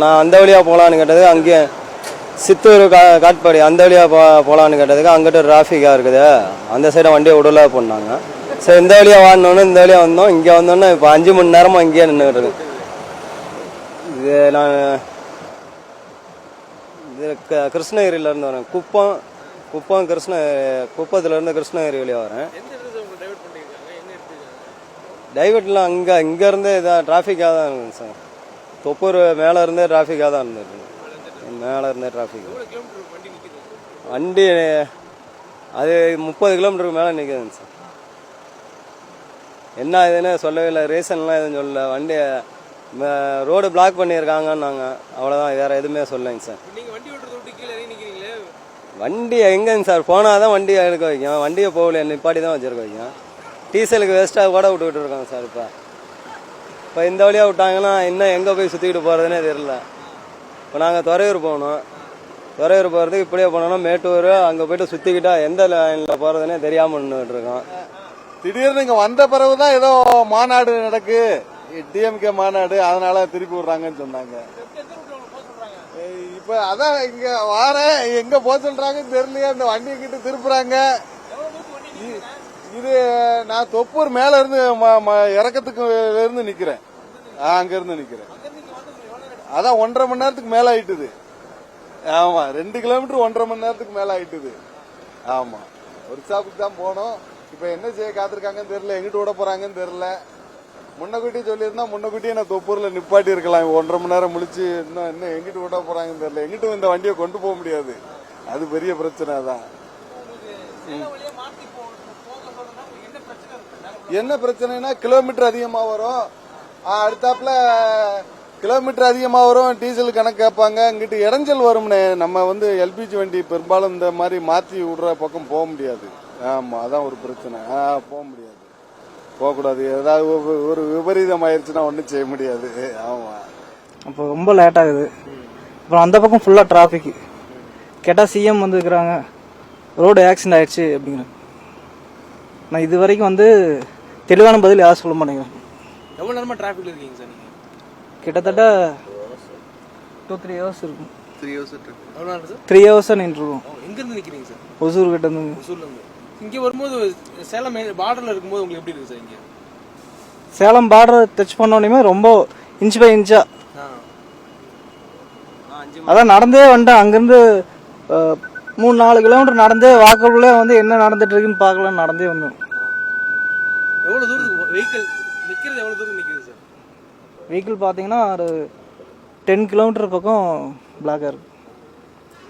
நான் அந்த வழியாக போகலான்னு கேட்டதுக்கு அங்கேயே சித்தூர் காட்பாடி அந்த வழியாக போகலான்னு கேட்டதுக்கு அங்கிட்ட டிராஃபிக்காக இருக்குது, அந்த சைடை வண்டியை விடல பண்ணாங்க. சரி இந்த வழியாக வாங்கினோன்னு இந்த வழியாக வந்தோம். இங்கே வந்தோன்னே இப்போ 5 மணி நேரமாக இங்கேயே நின்றுக்கிட்டு இருக்கு. இது நான் இது கிருஷ்ணகிரியிலேருந்து வரேன். குப்பம் குப்பத்துலேருந்து கிருஷ்ணகிரி வழியாக வரேன். டைவர்ட்லாம் இங்கேருந்து இதாக டிராஃபிக்காக தான் இருக்குங்க சார். தொப்பூர் மேலே இருந்தே டிராஃபிக்காக தான் இருந்துருக்கு. மேலே இருந்தே டிராஃபிக் வண்டி அது 30 கிலோமீட்டருக்கு மேலே நிற்குதுங்க சார். என்ன இதுன்னு சொல்லவே இல்லை, ரீசன்லாம் எதுவும் சொல்லலை. வண்டி ரோடு பிளாக் பண்ணியிருக்காங்கன்னாங்க, அவ்வளோதான், வேறு எதுவுமே சொல்லலைங்க சார். வண்டி எங்கேங்க சார் போனால் தான் வண்டியை எடுக்க வைக்கும், வண்டியை போகல நிப்பாட்டி தான் வச்சுருக்க வைக்கும். டீசலுக்கு வேஸ்ட்டாக கூட விட்டுக்கிட்டு இருக்காங்க சார். இப்போ இந்த வழியாக விட்டாங்கன்னா இன்னும் எங்கே போய் சுற்றிக்கிட்டு போகிறதுனே தெரியல. இப்போ நாங்கள் துறையூர் போகணும், துறையூர் போகிறதுக்கு இப்படியே போனோம்னா மேட்டூர் அங்கே போய்ட்டு சுற்றிக்கிட்டா எந்த லைனில் போகிறதுனே தெரியாமல் நின்றுட்டு இருக்கோம். திடீர்னு இங்கே வந்த பிறகு தான் ஏதோ மாநாடு நடக்கு, டிஎம்கே மாநாடு, அதனால திருப்பி விடுறாங்கன்னு சொன்னாங்க. இப்ப அதான் இங்க வார எங்க போக சொல்றாங்கன்னு தெரியலையே, இந்த வண்டியை கிட்ட திருப்புறாங்க. இது நான் தொப்பூர் மேல இருந்து இறக்கத்துக்கு இருந்து நிக்கிறேன், அங்க இருந்து நிக்கிறேன். அதான் 1.5 மணி நேரத்துக்கு மேல ஆயிட்டுது. ஆமா 2 கிலோமீட்டர் 1.5 மணி நேரத்துக்கு மேல ஆயிட்டுது. ஆமா ஒரு ஸ்டாப்புக்கு தான் போனோம். இப்ப என்ன செய்ய காத்திருக்காங்கன்னு தெரியல, எங்கிட்டு விட போறாங்கன்னு தெரியல. முன்னக்கூட்டி சொல்லியிருந்தா முன்னக்கூட்டியே நான் தொப்பூர்ல நிப்பாட்டி இருக்கலாம். 1.5 மணி நேரம் முடிச்சு இன்னும் எங்கிட்டு விட போறாங்கன்னு தெரியல. எங்கிட்டும் இந்த வண்டியை கொண்டு போக முடியாது, அது பெரிய பிரச்சனை தான். என்ன பிரச்சனைனா கிலோமீட்டர் அதிகமா வரும், அடுத்தாப்புல கிலோமீட்டர் அதிகமா வரும், டீசல் கணக்கு கேட்பாங்க, இங்கிட்டு இடைஞ்சல் வரும்னே. நம்ம எல்பிஜி வண்டி பெரும்பாலும் இந்த மாதிரி மாற்றி விடுற பக்கம் போக முடியாது. ஆமா அதான் ஒரு பிரச்சனை, போக முடியாது, போகக்கூடாது. ஏதாவது ஒரு விபரீதம் ஆயிடுச்சுன்னா ஒன்றும் செய்ய முடியாது. ஆமா அப்போ ரொம்ப லேட் ஆகுது. அப்புறம் அந்த பக்கம் ஃபுல்லா டிராபிக். கேட்டா சிஎம் வந்துருக்குறாங்க, ரோடு ஆக்சிடென்ட் ஆயிடுச்சு அப்படிங்கிறாங்க. நான் இது வரைக்கும் தெளிவான பதில் யாரும் சொல்ல மாட்டேங்கிறேன். எவ்வளவு நேரமா டிராபிக்ல இருக்கீங்க சார் நீங்க? கிட்டத்தட்ட 2-3 ஹவர்ஸ் இருக்கும். 3 ஹவர்ஸ் இருக்கு. எவ்வளவு நேரம் சார்? 3 ஹவர்ஸ் நின்றுவோம். எங்க இருந்து நிக்கிறீங்க சார்? ஒசூர் கிட்ட இருந்து. ஒசூர்ல இருந்து இங்க வரும்போது சேலம் பார்டர்ல இருக்கும்போது உங்களுக்கு எப்படி இருக்கு சார்? இங்க சேலம் பார்டர் டச் பண்ணோன்னே ரொம்ப இன்ச் பை இன்ச்சா, அதான் நடந்தே வந்துட்டேன். அங்கிருந்து 3-4 கிலோமீட்டர் நடந்தே வாக்குள்ளே என்ன நடந்துட்டு இருக்குன்னு பார்க்கலாம், நடந்தே வந்தோம். எவ்வளவு தூரத்துக்கு வெஹிக்கிள் நிக்கிறது? எவ்வளவு தூரம் நிக்குது சார் வெஹிக்கிள்? பாத்தீங்கன்னா ஒரு 10 கிலோமீட்டர் பக்கம் பிளாக்கா இருக்கு.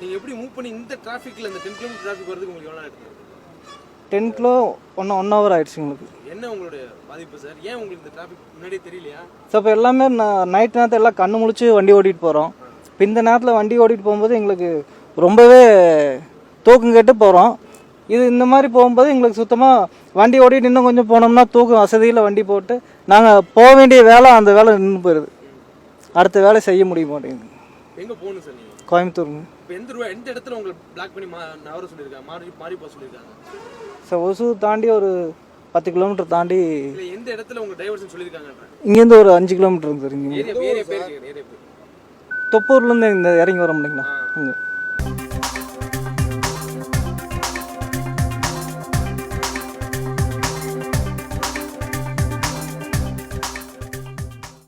நீங்க எப்படி மூவ் பண்ணி இந்த டிராஃபிக்ல இந்த 10 கிலோமீட்டர் டிராஃபிக் வரதுக்கு உங்களுக்கு எவ்வளவு நேரம்? 10 கிலோ 1 ஹவர் ஆயிடுச்சு உங்களுக்கு. என்ன உங்களுடைய பாதிப்பு சார்? ஏன் உங்களுக்கு இந்த டிராஃபிக் முன்னாடியே தெரியலையா? ஸோ இப்போ எல்லாமே நைட் நேரத்தில் எல்லாம் கண்ணு முழிச்சு வண்டி ஓட்டிட்டு போகிறோம். இப்போ இந்த நேரத்தில் வண்டி ஓட்டிட்டு போகும்போது எங்களுக்கு ரொம்பவே தூக்கம் கேட்டு போகிறோம். இது இந்த மாதிரி போகும்போது எங்களுக்கு சுத்தமாக வண்டி ஓட்டிட்டு இன்னும் கொஞ்சம் போனோம்னா தூக்கம் வசதியில் வண்டி போட்டு நாங்கள் போக வேண்டிய வேலை அந்த வேலை நின்று போயிடுது, அடுத்த வேலை செய்ய முடிய மாட்டேங்குது. எங்கே போகணும் சார் நீங்கள்? கோயம்புத்தூருங்க. இப்போ எந்த இடத்துல உங்களுக்கு பிளாக் பண்ணி நவர சொல்லியிருக்காங்க, மாறி போக சொல்லியிருக்காங்க? சார் ஒசூர் தாண்டி ஒரு 10 கிலோமீட்டர் தாண்டி. எந்த இடத்துல உங்க டைவர்ஷன் சொல்லியிருக்காங்க? இங்கேருந்து ஒரு 5 கிலோமீட்டர் சார். இங்கே ஏரியா பேர் தொப்பூர்லேருந்து இந்த இறங்கி வர முடியுங்களா? இங்கே